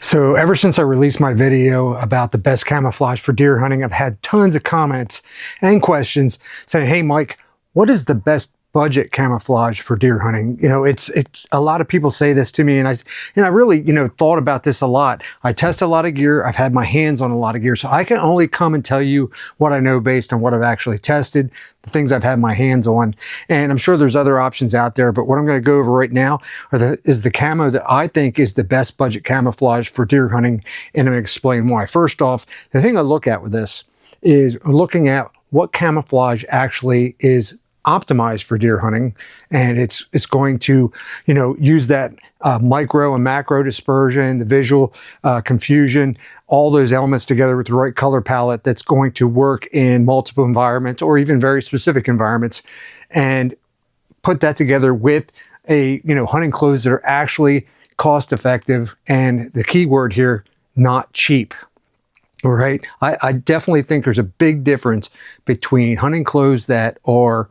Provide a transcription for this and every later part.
So ever since I released my video about the best camouflage for deer hunting, I've had tons of comments and questions saying, hey, Mike, what is the best budget camouflage for deer hunting? You know, it's a lot of people say this to me, and I really, thought about this a lot. I test a lot of gear. I've had my hands on a lot of gear, so I can only come and tell you what I know based on what I've actually tested, the things I've had my hands on. And I'm sure there's other options out there, but what I'm going to go over right now is the camo that I think is the best budget camouflage for deer hunting, and I'm going to explain why. First off, the thing I look at with this is looking at what camouflage actually is optimized for deer hunting, and it's going to use that micro and macro dispersion, the visual confusion, all those elements together with the right color palette that's going to work in multiple environments or even very specific environments, and put that together with a hunting clothes that are actually cost effective, and the key word here, not cheap. All right, I definitely think there's a big difference between hunting clothes that are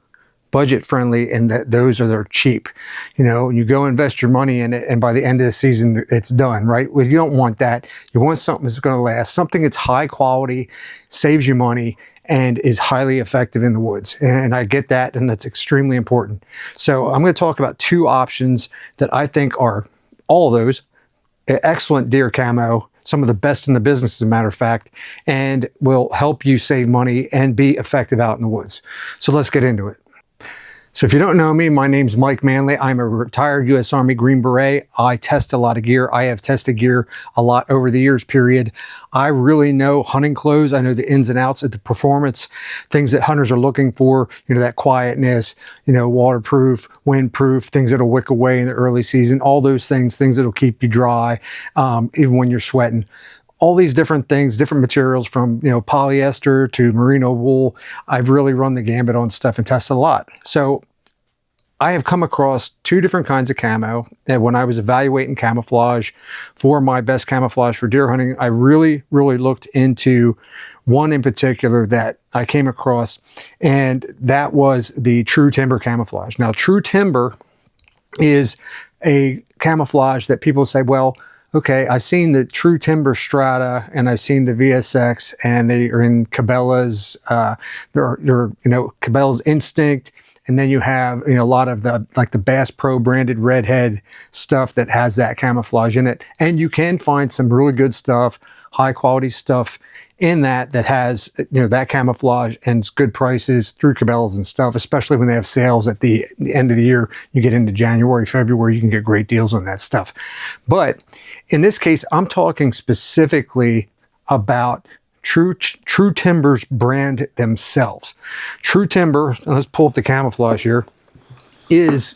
budget friendly and those are cheap. And you go invest your money in it, and by the end of the season it's done, right? Well, you don't want that. You want something that's going to last, something that's high quality, saves you money, and is highly effective in the woods. And I get that, and that's extremely important. So I'm going to talk about two options that I think are all of those excellent deer camo, some of the best in the business, as a matter of fact, and will help you save money and be effective out in the woods. So let's get into it. So if you don't know me, my name's Mike Manley. I'm a retired U.S. Army Green Beret. I test a lot of gear. I have tested gear a lot over the years, period. I really know hunting clothes. I know the ins and outs of the performance, things that hunters are looking for, that quietness, waterproof, windproof, things that'll wick away in the early season, all those things that'll keep you dry, even when you're sweating. All these different things, different materials from, polyester to merino wool. I've really run the gambit on stuff and tested a lot. So I have come across two different kinds of camo. And when I was evaluating camouflage for my best camouflage for deer hunting, I really, really looked into one in particular that I came across, and that was the True Timber camouflage. Now, True Timber is a camouflage that people say, well, okay, I've seen the True Timber Strata, and I've seen the VSX, and they are in Cabela's, Cabela's Instinct, and then you have, a lot of the Bass Pro branded redhead stuff that has that camouflage in it. And you can find some really good stuff, high quality stuff in that has, that camouflage, and it's good prices through Cabela's and stuff, especially when they have sales at the end of the year. You get into January, February, you can get great deals on that stuff. But in this case, I'm talking specifically about True Timber's brand themselves. True Timber, let's pull up the camouflage here, is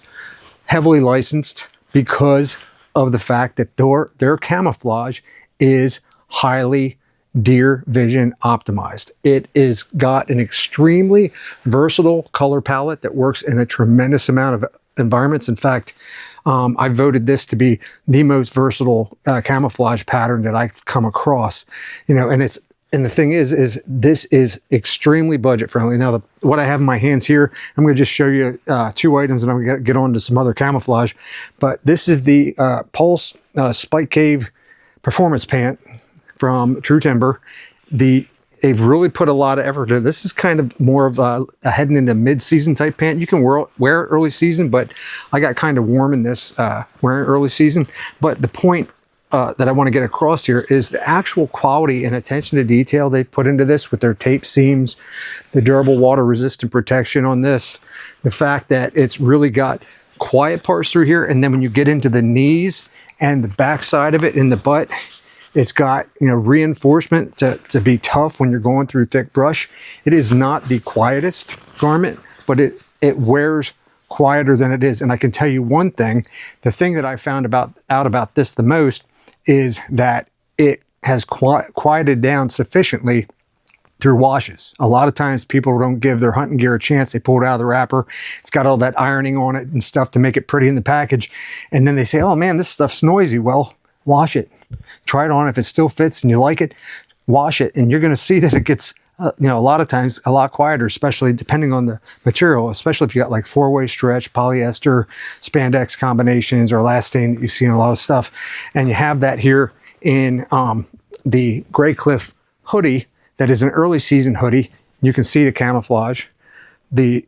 heavily licensed because of the fact that their camouflage is highly deer vision optimized. It is got an extremely versatile color palette that works in a tremendous amount of environments. In fact, I voted this to be the most versatile camouflage pattern that I've come across. And the thing is this is extremely budget friendly. Now, what I have in my hands here, I'm going to just show you two items, and I'm going to get on to some other camouflage. But this is the Pulse Spike Cave Performance Pant from True Timber. They've really put a lot of effort into this. Is kind of more of a heading into mid-season type pant. You can wear it early season, but I got kind of warm in this wearing early season. But the point that I want to get across here is the actual quality and attention to detail they've put into this with their tape seams, the durable water resistant protection on this, the fact that it's really got quiet parts through here, and then when you get into the knees and the back side of it in the butt, it's got reinforcement to be tough when you're going through thick brush. It is not the quietest garment, but it wears quieter than it is. And I can tell you one thing, the thing that I found out about this the most is that it has quieted down sufficiently through washes. A lot of times people don't give their hunting gear a chance. They pull it out of the wrapper. It's got all that ironing on it and stuff to make it pretty in the package. And then they say, oh man, this stuff's noisy. Well, wash it. Try it on. If it still fits and you like it, wash it. And you're going to see that it gets, a lot of times a lot quieter, especially depending on the material, especially if you got like 4-way stretch, polyester, spandex combinations, or elastane that you see in a lot of stuff. And you have that here in the Gray Cliff hoodie that is an early season hoodie. You can see the camouflage. This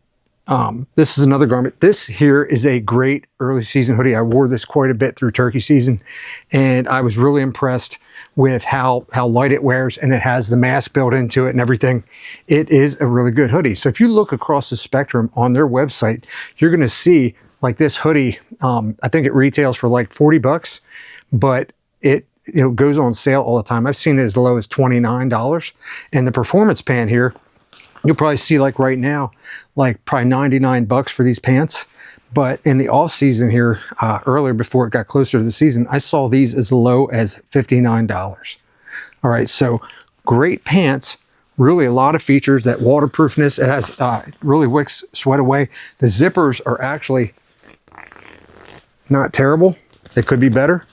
is another garment. This here is a great early season hoodie. I wore this quite a bit through turkey season, and I was really impressed with how light it wears, and it has the mask built into it and everything. It is a really good hoodie. So if you look across the spectrum on their website, you're going to see like this hoodie. I think it retails for like 40 bucks, but it goes on sale all the time. I've seen it as low as $29. And the performance pant here, you'll probably see like right now, like probably 99 bucks for these pants. But in the off season here, earlier before it got closer to the season, I saw these as low as $59. All right, so great pants, really a lot of features. That waterproofness, it has really wicks sweat away. The zippers are actually not terrible. They could be better.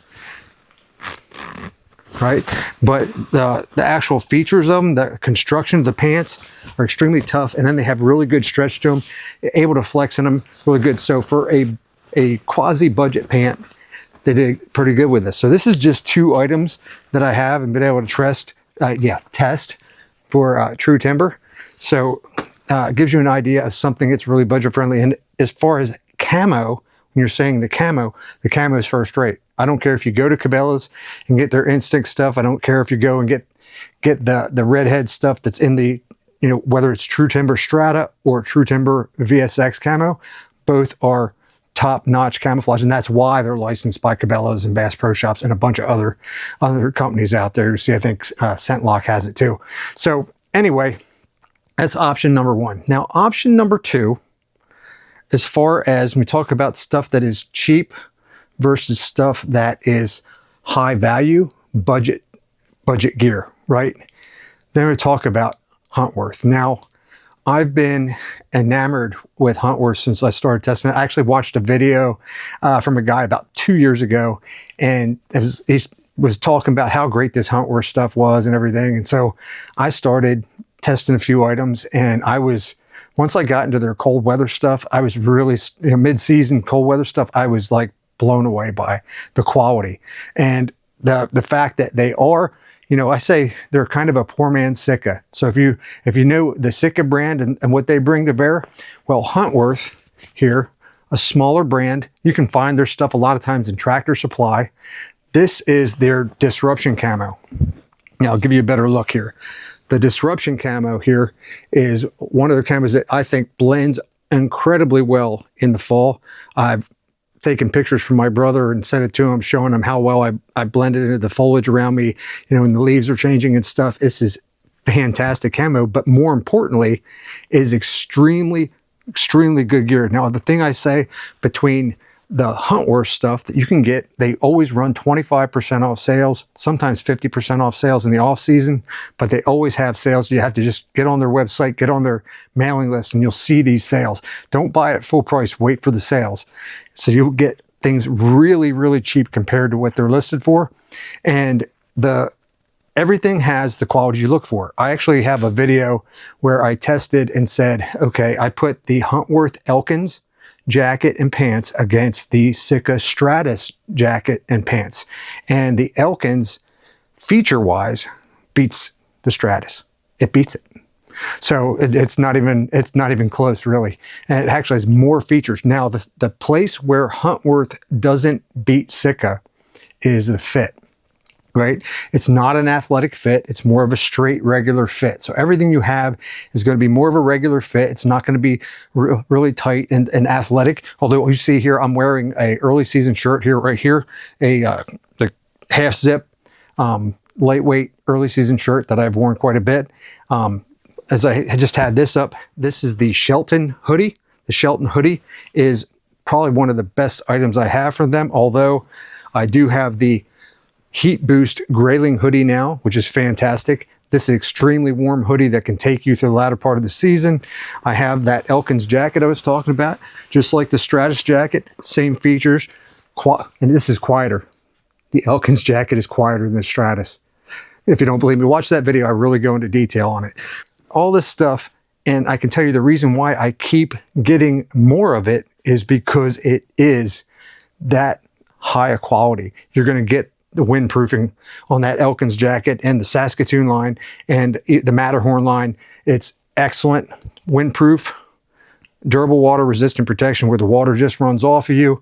Right, but the actual features of them, the construction of the pants are extremely tough, and then they have really good stretch to them, able to flex in them really good. So for a quasi budget pant, they did pretty good with this. So this is just 2 items that I have and been able to test for True Timber. So it gives you an idea of something that's really budget friendly. And as far as camo, when you're saying the camo is first rate. I don't care if you go to Cabela's and get their instinct stuff. I don't care if you go and get the redhead stuff that's in the, whether it's True Timber Strata or True Timber VSX camo, both are top-notch camouflage, and that's why they're licensed by Cabela's and Bass Pro Shops and a bunch of other companies out there. You see, I think ScentLock has it too. So anyway, that's option number 1. Now, option number 2, as far as we talk about stuff that is cheap versus stuff that is high value, budget gear, right? Then we talk about Huntworth. Now, I've been enamored with Huntworth since I started testing it. I actually watched a video from a guy about 2 years ago, and he was talking about how great this Huntworth stuff was and everything. And so I started testing a few items, and once I got into their cold weather stuff, I was really, mid-season cold weather stuff, I was like blown away by the quality and the fact that they are, I say they're kind of a poor man's Sitka. So if you know the Sitka brand and what they bring to bear, well, Huntworth here, a smaller brand, you can find their stuff a lot of times in Tractor Supply. This is their Disruption camo. Now I'll give you a better look here. The Disruption camo here is one of their camos that I think blends incredibly well in the fall. I've taken pictures from my brother and sent it to him, showing him how well I blended into the foliage around me, and the leaves are changing and stuff. This is fantastic camo, but more importantly, is extremely, extremely good gear. Now, the thing I say between the Huntworth stuff that you can get, they always run 25% off sales, sometimes 50% off sales in the off season, but they always have sales. You have to just get on their website, get on their mailing list, and you'll see these sales. Don't buy it at full price, wait for the sales. So you'll get things really, really cheap compared to what they're listed for. And everything has the quality you look for. I actually have a video where I tested and said, okay, I put the Huntworth Elkins jacket and pants against the Sitka Stratus jacket and pants. And the Elkins, feature-wise, beats the Stratus. It beats it. So it's not even close, really. And it actually has more features. Now, the place where Huntworth doesn't beat Sitka is the fit. Right? It's not an athletic fit. It's more of a straight, regular fit. So everything you have is going to be more of a regular fit. It's not going to be really tight and athletic. Although you see here, I'm wearing a early season shirt here, right here, the half zip, lightweight early season shirt that I've worn quite a bit. As I just had this up, this is the Shelton hoodie. The Shelton hoodie is probably one of the best items I have from them. Although I do have the Heat Boost Grayling hoodie now, which is fantastic. This is an extremely warm hoodie that can take you through the latter part of the season. I have that Elkins jacket I was talking about, just like the Stratus jacket, same features, and this is quieter. The Elkins jacket is quieter than the Stratus. If you don't believe me, watch that video. I really go into detail on it. All this stuff, and I can tell you the reason why I keep getting more of it is because it is that high a quality. You're going to get the windproofing on that Elkins jacket and the Saskatoon line and the Matterhorn line. It's excellent, windproof, durable, water resistant protection where the water just runs off of you.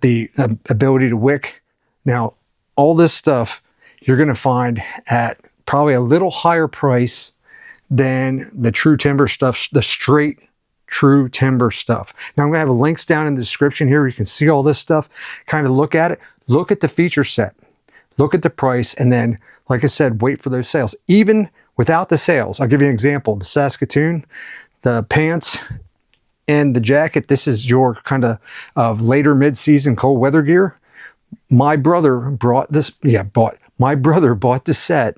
The ability to wick. Now, all this stuff you're going to find at probably a little higher price than the true timber stuff, the straight true timber stuff. Now, I'm going to have links down in the description here. You can see all this stuff, kind of look at it, look at the feature set, look at the price, and then, like I said, wait for those sales. Even without the sales, I'll give you an example. The Saskatoon, the pants, and the jacket, this is your kind of later mid-season cold weather gear. My brother brought this, my brother bought the set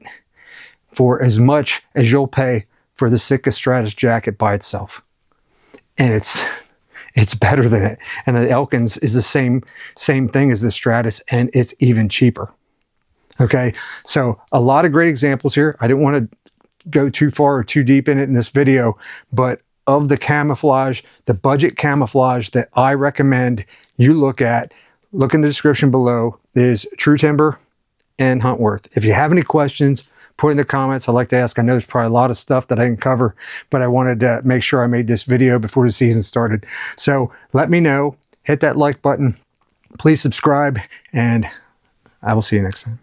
for as much as you'll pay for the Sitka Stratus jacket by itself. And it's better than it. And the Elkins is the same thing as the Stratus, and it's even cheaper. Okay, so a lot of great examples here. I didn't want to go too far or too deep in it in this video, but of the camouflage, the budget camouflage that I recommend you look at, look in the description below, is True Timber and Huntworth. If you have any questions, put in the comments. I'd like to ask. I know there's probably a lot of stuff that I didn't cover, but I wanted to make sure I made this video before the season started. So let me know, hit that like button, please subscribe, and I will see you next time.